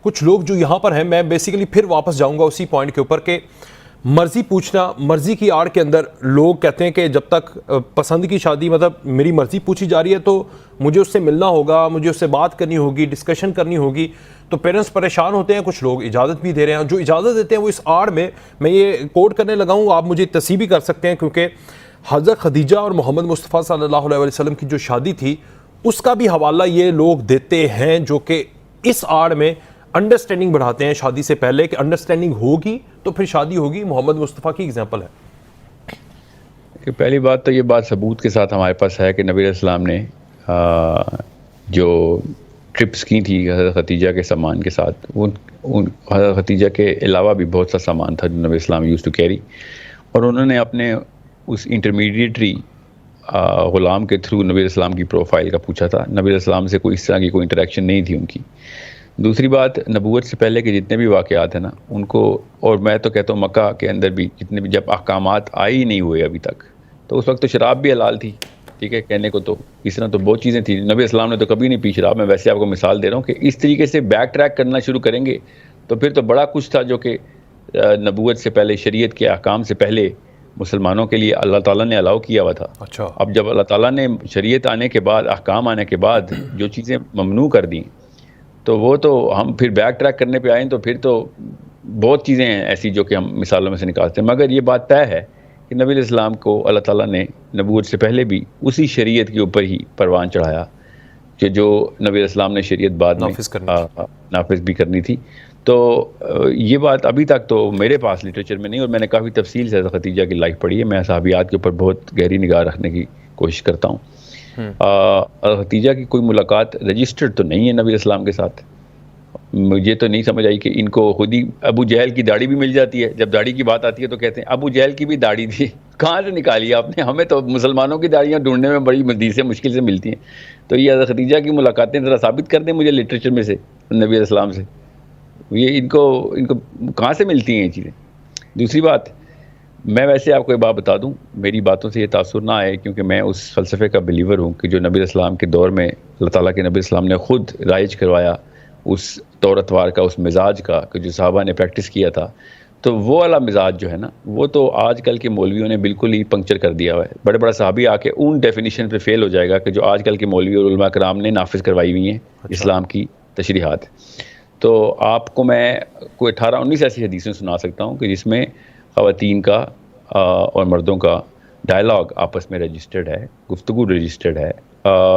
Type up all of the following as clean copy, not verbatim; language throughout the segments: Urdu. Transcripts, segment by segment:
کچھ لوگ جو یہاں پر ہیں، میں بیسیکلی پھر واپس جاؤں گا اسی پوائنٹ کے اوپر کہ مرضی پوچھنا، مرضی کی آڑ کے اندر لوگ کہتے ہیں کہ جب تک پسند کی شادی مطلب میری مرضی پوچھی جا رہی ہے تو مجھے اس سے ملنا ہوگا، مجھے اس سے بات کرنی ہوگی، ڈسکشن کرنی ہوگی، تو پیرنٹس پریشان ہوتے ہیں. کچھ لوگ اجازت بھی دے رہے ہیں، جو اجازت دیتے ہیں وہ اس آڑ میں یہ کوٹ کرنے لگا ہوں، آپ مجھے تصحیح بھی کر سکتے ہیں، کیونکہ حضرت خدیجہ اور محمد مصطفیٰ صلی اللہ علیہ وسلم کی جو شادی تھی اس کا بھی حوالہ یہ لوگ دیتے ہیں، جو کہ اس آڑ میں انڈرسٹینڈنگ بڑھاتے ہیں شادی سے پہلے کہ انڈرسٹینڈنگ ہوگی تو پھر شادی ہوگی. محمد مصطفیٰ کی اگزامپل ہے. کہ پہلی بات تو یہ بات ثبوت کے ساتھ ہمارے پاس ہے کہ نبی علیہ السلام نے جو ٹرپس کی تھی حضرت خدیجہ کے سامان کے ساتھ، حضرت خدیجہ کے علاوہ بھی بہت سا سامان تھا جو نبی علیہ السلام یوز ٹو کیری، اور انہوں نے اپنے اس انٹرمیڈیٹری غلام کے تھرو نبی علیہ السلام کی پروفائل کا پوچھا تھا. نبی علیہ السلام سے کوئی اس طرح کی کوئی انٹریکشن نہیں تھی ان کی. دوسری بات، نبوت سے پہلے کے جتنے بھی واقعات ہیں نا ان کو، اور میں تو کہتا ہوں مکہ کے اندر بھی جتنے بھی جب احکامات آئے ہی نہیں ہوئے ابھی تک، تو اس وقت تو شراب بھی حلال تھی، ٹھیک ہے، کہنے کو تو اس طرح تو بہت چیزیں تھیں. نبی اسلام نے تو کبھی نہیں پی شراب. میں ویسے آپ کو مثال دے رہا ہوں کہ اس طریقے سے بیک ٹریک کرنا شروع کریں گے تو پھر تو بڑا کچھ تھا جو کہ نبوت سے پہلے، شریعت کے احکام سے پہلے مسلمانوں کے لیے اللہ تعالیٰ نے الاؤ کیا ہوا تھا. اچھا، اب جب اللہ تعالیٰ نے شریعت آنے کے بعد، احکام آنے کے بعد جو چیزیں ممنوع کر دیں، تو وہ تو ہم پھر بیک ٹریک کرنے پہ آئیں تو پھر تو بہت چیزیں ہیں ایسی جو کہ ہم مثالوں میں سے نکالتے ہیں. مگر یہ بات طے ہے کہ نبی علیہ السلام کو اللہ تعالیٰ نے نبوت سے پہلے بھی اسی شریعت کے اوپر ہی پروان چڑھایا کہ جو نبی علیہ السلام نے شریعت بعد میں نافذ بھی کرنی تھی. تو یہ بات ابھی تک تو میرے پاس لٹریچر میں نہیں، اور میں نے کافی تفصیل سے حضرت خدیجہ کی لائف پڑھی ہے. میں صحابیات کے اوپر بہت گہری نگاہ رکھنے کی کوشش کرتا ہوں. خدیجہ کی کوئی ملاقات رجسٹرڈ تو نہیں ہے نبی علیہ السلام کے ساتھ. مجھے تو نہیں سمجھ آئی کہ ان کو خود ہی ابو جہل کی داڑھی بھی مل جاتی ہے. جب داڑھی کی بات آتی ہے تو کہتے ہیں ابو جہل کی بھی داڑھی تھی. کہاں سے نکالی آپ نے؟ ہمیں تو مسلمانوں کی داڑیاں ڈھونڈنے میں بڑی مزید سے مشکل سے ملتی ہیں. تو یہ حضرت خدیجہ کی ملاقاتیں ذرا ثابت کر دیں مجھے لٹریچر میں سے نبی علیہ السلام سے. یہ ان کو کہاں سے ملتی ہیں یہ چیزیں؟ دوسری بات، میں ویسے آپ کو ایک بات بتا دوں، میری باتوں سے یہ تاثر نہ آئے کیونکہ میں اس فلسفے کا بلیور ہوں کہ جو نبی علیہ السلام کے دور میں اللہ تعالیٰ کے نبی علیہ السلام نے خود رائج کروایا اس طور اتوار کا، اس مزاج کا کہ جو صحابہ نے پریکٹس کیا تھا، تو وہ والا مزاج جو ہے نا وہ تو آج کل کے مولویوں نے بالکل ہی پنکچر کر دیا ہوا ہے. بڑے بڑا صحابی آ کے ان ڈیفینیشن پہ فیل ہو جائے گا کہ جو آج کل کے مولوی اور علماء کرام نے نافذ کروائی ہوئی ہیں اسلام کی تشریحات. تو آپ کو میں کوئی 18-19 ایسی حدیثیں سنا سکتا ہوں کہ جس میں خواتین کا اور مردوں کا ڈائلاگ آپس میں رجسٹرڈ ہے، گفتگو رجسٹرڈ ہے،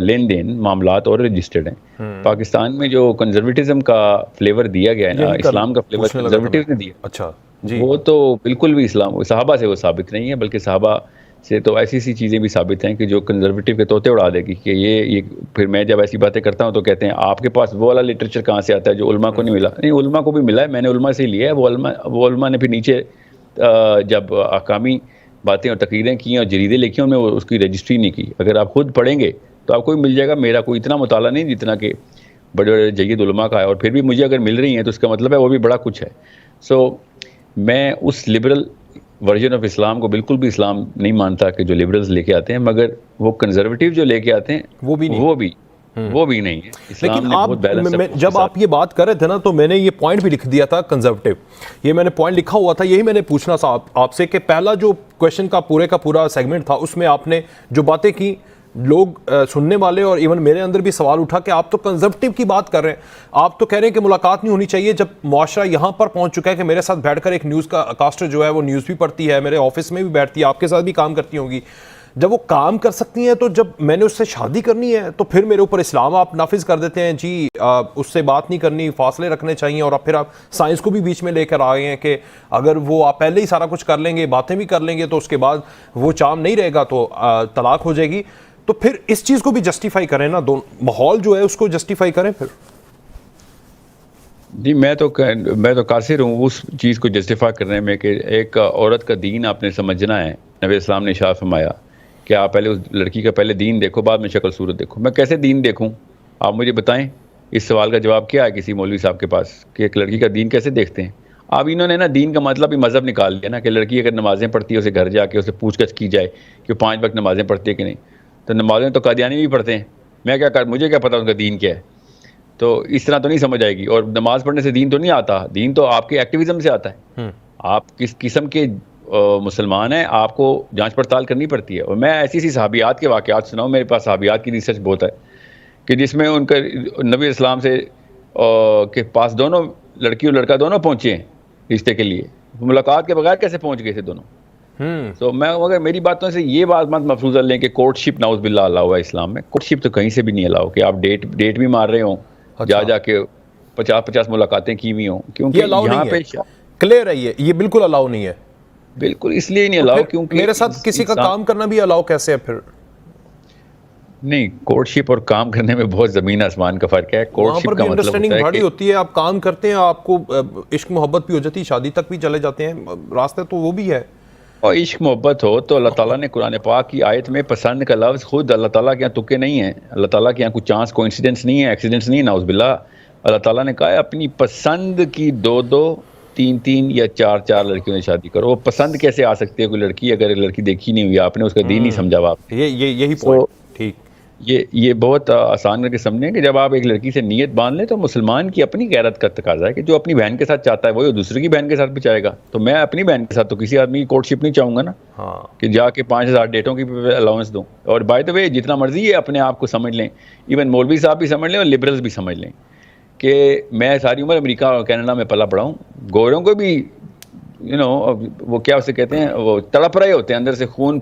لین دین معاملات اور رجسٹرڈ ہیں. پاکستان میں جو کنزرویٹزم کا فلیور دیا گیا ہے نا، اسلام کا فلیور کنزرویٹو نے دیا، اچھا وہ تو بالکل بھی اسلام صحابہ سے وہ ثابت نہیں ہے، بلکہ صحابہ سے تو ایسی چیزیں بھی ثابت ہیں کہ جو کنزرویٹو کے طوطے اڑا دے گی. کہ یہ پھر میں جب ایسی باتیں کرتا ہوں تو کہتے ہیں آپ کے پاس وہ والا لٹریچر کہاں سے آتا ہے جو علماء کو نہیں ملا؟ نہیں، علماء کو بھی ملا ہے، میں نے علماء سے ہی لیا ہے. وہ علماء نے پھر نیچے جب احکامی باتیں اور تقریریں کی اور جریدے لکھی ان میں اس کی رجسٹری نہیں کی. اگر آپ خود پڑھیں گے تو آپ کو بھی مل جائے گا. میرا کوئی اتنا مطالعہ نہیں جتنا کہ بڑے بڑے جید علماء کا ہے، اور پھر بھی مجھے اگر مل رہی ہیں تو اس کا مطلب ہے وہ بھی بڑا کچھ ہے. میں اس لبرل ورژن آف اسلام کو بالکل بھی اسلام نہیں مانتا کہ جو لبرلز لے کے آتے ہیں، مگر وہ کنزرویٹو جو لے کے آتے ہیں وہ بھی نہیں ہے. لیکن آپ جب آپ یہ بات کر رہے تھے نا تو میں نے یہ پوائنٹ بھی لکھ دیا تھا کنزرویٹو، یہ میں نے پوائنٹ لکھا ہوا تھا، یہی میں نے پوچھنا تھا آپ سے کہ پہلا جو کویشچن کا پورا سیگمنٹ تھا اس میں آپ نے جو باتیں کی، لوگ سننے والے اور ایون میرے اندر بھی سوال اٹھا کہ آپ تو کنزرویٹو کی بات کر رہے ہیں، آپ تو کہہ رہے ہیں کہ ملاقات نہیں ہونی چاہیے. جب معاشرہ یہاں پر پہنچ چکا ہے کہ میرے ساتھ بیٹھ کر ایک نیوز کا کاسٹر جو ہے وہ نیوز بھی پڑھتی ہے، میرے آفس میں بھی بیٹھتی ہے، آپ کے ساتھ بھی کام کرتی ہوں گی، جب وہ کام کر سکتی ہیں تو جب میں نے اس سے شادی کرنی ہے تو پھر میرے اوپر اسلام آپ نافذ کر دیتے ہیں جی اس سے بات نہیں کرنی، فاصلے رکھنے چاہیے. اور پھر آپ سائنس کو بھی بیچ میں لے کر آئے ہیں کہ اگر وہ آپ پہلے ہی سارا کچھ کر لیں گے، باتیں بھی کر لیں گے، تو اس کے بعد وہ چام نہیں رہے گا تو طلاق ہو جائے گی. تو پھر اس چیز کو بھی جسٹیفائی کریں نا، ماحول جو ہے اس کو جسٹیفائی کریں پھر. جی میں تو قاصر ہوں اس چیز کو جسٹیفائی کرنے میں کہ ایک عورت کا دین آپ نے سمجھنا ہے. نبی اسلام نے ارشاد فرمایا کہ آپ پہلے اس لڑکی کا پہلے دین دیکھو، بعد میں شکل صورت دیکھو. میں کیسے دین دیکھوں؟ آپ مجھے بتائیں. اس سوال کا جواب کیا ہے کسی مولوی صاحب کے پاس کہ ایک لڑکی کا دین کیسے دیکھتے ہیں؟ اب انہوں نے نا دین کا مطلب ہی مذہب نکال دیا نا کہ لڑکی اگر نمازیں پڑھتی ہے اسے گھر جا کے اسے پوچھ گچھ کی جائے کہ 5 وقت نمازیں پڑھتی ہے کہ نہیں. تو نمازیں تو قادیانی بھی پڑھتے ہیں، میں کیا مجھے کیا پتا ان کا دین کیا ہے. تو اس طرح تو نہیں سمجھ آئے گی. اور نماز پڑھنے سے دین تو نہیں آتا, دین تو آپ کے ایکٹیویزم سے آتا ہے. آپ کس قسم کے مسلمان ہیں آپ کو جانچ پڑتال کرنی پڑتی ہے. اور میں ایسی سی صحابیات کے واقعات سناؤں, میرے پاس صحابیات کی ریسرچ بہت ہے, کہ جس میں ان کا نبی اسلام سے کے پاس دونوں لڑکی اور لڑکا دونوں پہنچے ہیں رشتے کے لیے, ملاقات کے بغیر کیسے پہنچ گئے تھے دونوں. تو میں اگر میری باتوں سے یہ بات مت مفروضہ لیں کہ کورٹ شپ ناؤز باللہ الاؤ ہے اسلام میں. کورٹ شپ تو کہیں سے بھی نہیں الاؤ کہ آپ ڈیٹ بھی مار رہے ہوں, جا کے 50 ملاقاتیں کی ہوئی ہوں, کیونکہ یہاں پہ کلیئر ہے یہ بالکل الاؤ نہیں ہے. بالکل اس لیے نہیں الاؤ کیونکہ میرے ساتھ کسی کا کام کرنا بھی الاؤ کیسے ہے پھر؟ نہیں, کورٹ شپ اور کام کرنے میں بہت زمین آسمان کا فرق ہے. کورٹ شپ کا مطلب بڑی ہوتی ہے, آپ کام کرتے ہیں, آپ کو عشق محبت بھی ہو جاتی ہے, شادی تک بھی چلے جاتے ہیں, راستے تو وہ بھی ہے. اور عشق محبت ہو تو اللہ تعالیٰ نے قرآن پاک کی آیت میں پسند کا لفظ خود اللہ تعالیٰ کے یہاں تکے نہیں ہیں, اللہ تعالیٰ کے یہاں کوئی چانس کوئنسیڈنس نہیں ہے, ایکسیڈنٹس نہیں ہے, نعوذ باللہ. اللہ تعالیٰ نے کہا ہے اپنی پسند کی 2 3 یا 4 لڑکیوں سے شادی کرو. وہ پسند کیسے آ سکتی ہے کوئی لڑکی اگر ایک لڑکی دیکھی نہیں ہوئی آپ نے, اس کا دین نہیں سمجھا ہوا آپ. یہی پوائنٹ ٹھیک. یہ بہت آسان کر کے سمجھیں کہ جب آپ ایک لڑکی سے نیت باندھ لیں تو مسلمان کی اپنی غیرت کا تقاضا ہے کہ جو اپنی بہن کے ساتھ چاہتا ہے وہی دوسرے کی بہن کے ساتھ بھی چاہے گا. تو میں اپنی بہن کے ساتھ تو کسی آدمی کی کورٹ شپ نہیں چاہوں گا نا, کہ جا کے 5000 ڈیٹوں کی الاؤنس دوں. اور بائی دا وے جتنا مرضی ہے اپنے آپ کو سمجھ لیں, ایون مولوی صاحب بھی سمجھ لیں اور لبرلز بھی سمجھ لیں, کہ میں ساری عمر امریکہ اور کینیڈا میں پلا پڑا ہوں. گوروں کو بھی وہ کیا اسے کہتے ہیں, وہ تڑپ رہے ہوتے ہیں اندر سے, خون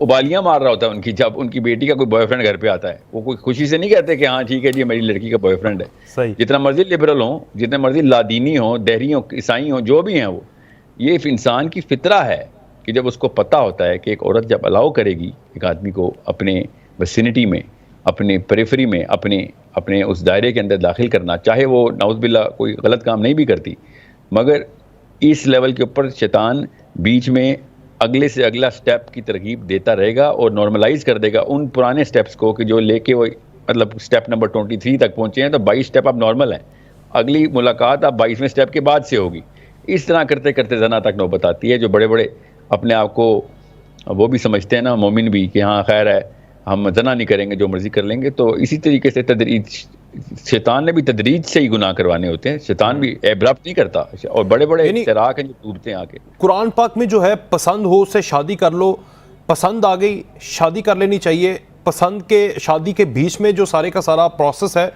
ابالیاں مار رہا ہوتا ہے ان کی, جب ان کی بیٹی کا کوئی بوائے فرینڈ گھر پہ آتا ہے. وہ کوئی خوشی سے نہیں کہتے کہ ہاں ٹھیک ہے جی میری لڑکی کا بوائے فرینڈ ہے. جتنا مرضی لبرل ہوں, جتنے مرضی لادینی ہوں, دہری ہوں, عیسائی ہوں, جو بھی ہیں وہ, یہ انسان کی فطرہ ہے کہ جب اس کو پتہ ہوتا ہے کہ ایک عورت جب الاؤ کرے گی ایک آدمی کو اپنے وسینٹی میں, اپنے پریفری میں, اپنے اس دائرے کے اندر داخل کرنا, چاہے وہ نعوذ باللہ کوئی غلط کام نہیں بھی کرتی, مگر اس لیول کے اوپر شیطان بیچ میں اگلے سے اگلا سٹیپ کی ترغیب دیتا رہے گا اور نارملائز کر دے گا ان پرانے سٹیپس کو, کہ جو لے کے وہ مطلب سٹیپ نمبر 23 تک پہنچے ہیں تو 22 سٹیپ اب نارمل ہیں, اگلی ملاقات اب 22ویں سٹیپ کے بعد سے ہوگی. اس طرح کرتے کرتے زنا تک نوبت آتی ہے. جو بڑے بڑے اپنے آپ کو وہ بھی سمجھتے ہیں نا مومن بھی, کہ ہاں خیر ہے ہم زنا نہیں کریں گے جو مرضی کر لیں گے, تو اسی طریقے سے تدریج, شیطان نے بھی تدریج سے ہی گناہ کروانے ہوتے ہیں. شیطان بھی ایبرپٹ نہیں کرتا, اور بڑے بڑے چراغ ہیں جو ڈوبتے ہیں آ کے. قرآن پاک میں جو ہے پسند ہو سے شادی کر لو, پسند آ گئی شادی کر لینی چاہیے, پسند کے شادی کے بیچ میں جو سارے کا سارا پروسیس ہے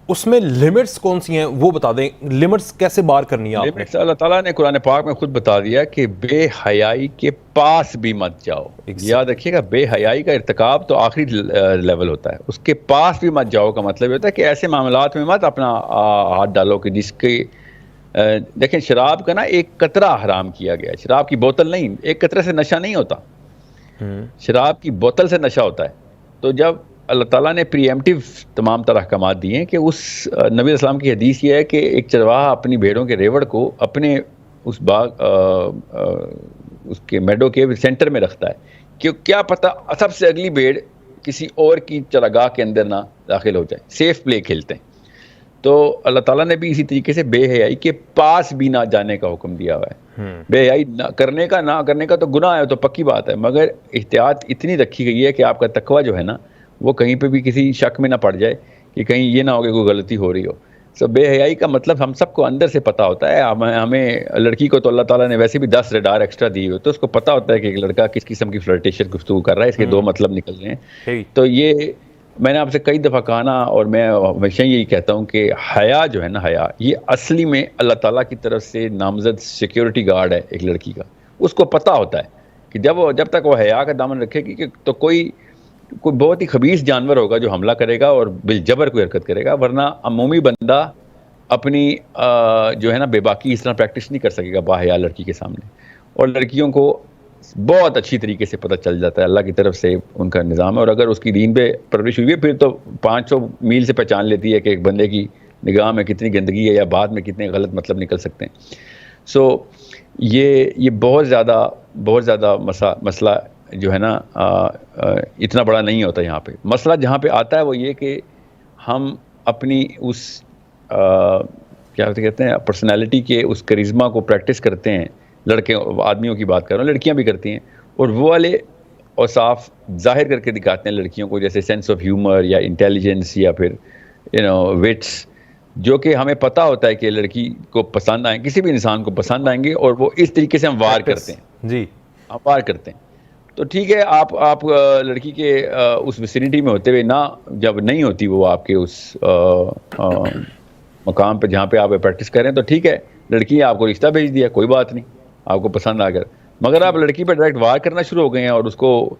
اس میں لیمٹس کون سی ہیں وہ بتا دیں, لیمٹس کیسے بار کرنی ہے آپ نے؟ اللہ تعالیٰ نے قرآن پاک میں خود بتا دیا کہ بے حیائی کے پاس بھی مت جاؤ. یاد رکھیے گا, بے حیائی کا ارتکاب تو آخری لیول ہوتا ہے, اس کے پاس بھی مت جاؤ کا مطلب ہوتا ہے کہ ایسے معاملات میں مت اپنا ہاتھ ڈالو کہ جس کے دیکھیں شراب کا نا ایک قطرہ حرام کیا گیا ہے, شراب کی بوتل نہیں, ایک قطرے سے نشہ نہیں ہوتا, شراب کی بوتل سے نشہ ہوتا ہے. تو جب اللہ تعالیٰ نے پری ایمپٹیو تمام طرح احکامات دیے ہیں کہ اس نبی اسلام کی حدیث یہ ہے کہ ایک چرواہا اپنی بھیڑوں کے ریوڑ کو اپنے اس باغ اس کے میڈو کے سینٹر میں رکھتا ہے, کہ کیا پتہ سب سے اگلی بھیڑ کسی اور کی چراگاہ کے اندر نہ داخل ہو جائے, سیف پلے کھیلتے ہیں. تو اللہ تعالیٰ نے بھی اسی طریقے سے بے حیائی کے پاس بھی نہ جانے کا حکم دیا ہوا ہے. بے حیائی نہ کرنے کا تو گناہ ہے, تو پکی بات ہے, مگر احتیاط اتنی رکھی گئی ہے کہ آپ کا تقویٰ جو ہے نا وہ کہیں پہ بھی کسی شک میں نہ پڑ جائے کہ کہیں یہ نہ ہو کہ کوئی غلطی ہو رہی ہو. سو بے حیائی کا مطلب ہم سب کو اندر سے پتہ ہوتا ہے. ہمیں لڑکی کو تو اللہ تعالیٰ نے ویسے بھی 10 ریڈار ایکسٹرا دی ہوئی, تو اس کو پتہ ہوتا ہے کہ ایک لڑکا کس قسم کی فلرٹیشن گفتگو کر رہا ہے, اس کے 2 مطلب نکل رہے ہیں. تو یہ میں نے آپ سے کئی دفعہ کہا نا, اور میں ہمیشہ یہی کہتا ہوں کہ حیا جو ہے نا, حیا یہ اصلی میں اللہ تعالیٰ کی طرف سے نامزد سیکیورٹی گارڈ ہے ایک لڑکی کا. اس کو پتہ ہوتا ہے کہ جب تک وہ حیا کا دامن رکھے گی کہ تو کوئی بہت ہی خبیث جانور ہوگا جو حملہ کرے گا اور بالجبر کوئی حرکت کرے گا, ورنہ عمومی بندہ اپنی جو ہے نا بے باکی اس طرح پریکٹس نہیں کر سکے گا باحیا لڑکی کے سامنے. اور لڑکیوں کو بہت اچھی طریقے سے پتہ چل جاتا ہے, اللہ کی طرف سے ان کا نظام ہے, اور اگر اس کی دین پہ پرورش ہوئی ہے پھر تو 500 میل سے پہچان لیتی ہے کہ ایک بندے کی نگاہ میں کتنی گندگی ہے یا بعد میں کتنے غلط مطلب نکل سکتے ہیں. سو یہ بہت زیادہ مسئلہ جو ہے نا اتنا بڑا نہیں ہوتا یہاں پہ. مسئلہ جہاں پہ آتا ہے وہ یہ کہ ہم اپنی اس کیا کہتے ہیں پرسنالٹی کے اس کرزما کو پریکٹس کرتے ہیں. آدمیوں کی بات کر رہا ہوں, لڑکیاں بھی کرتی ہیں, اور وہ والے اوصاف ظاہر کر کے دکھاتے ہیں لڑکیوں کو, جیسے سینس آف ہیومر یا انٹیلیجنس یا پھر وٹس, جو کہ ہمیں پتہ ہوتا ہے کہ لڑکی کو پسند آئیں، کسی بھی انسان کو پسند آئیں گے، اور وہ اس طریقے سے ہم وار کرتے ہیں، جی ہم وار کرتے ہیں. تو ٹھیک ہے، آپ لڑکی کے اس ویسینٹی میں ہوتے ہوئے نہ، جب نہیں ہوتی وہ آپ کے اس مقام پہ جہاں پہ آپ پریکٹس کر رہے ہیں، تو ٹھیک ہے، لڑکی آپ کو رشتہ بھیج دیا، کوئی بات نہیں آپ کو پسند آ کر. مگر آپ لڑکی پہ ڈائریکٹ وار کرنا شروع ہو گئے ہیں، اور اس کو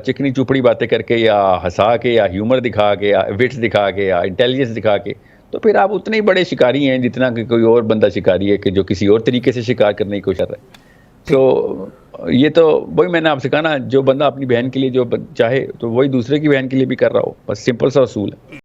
چکنی چپڑی باتیں کر کے، یا ہنسا کے، یا ہیومر دکھا کے، یا وٹس دکھا کے، یا انٹیلیجنس دکھا کے، تو پھر آپ اتنے ہی بڑے شکاری ہیں جتنا کہ کوئی اور بندہ شکاری ہے کہ جو کسی اور طریقے سے شکار کرنے کی کوشش کر رہا ہے. سو یہ تو وہی میں نے آپ سے کہا نا، جو بندہ اپنی بہن کے لیے جو چاہے تو وہی دوسرے کی بہن کے لیے بھی کر رہا ہو، بس سمپل سا اصول ہے.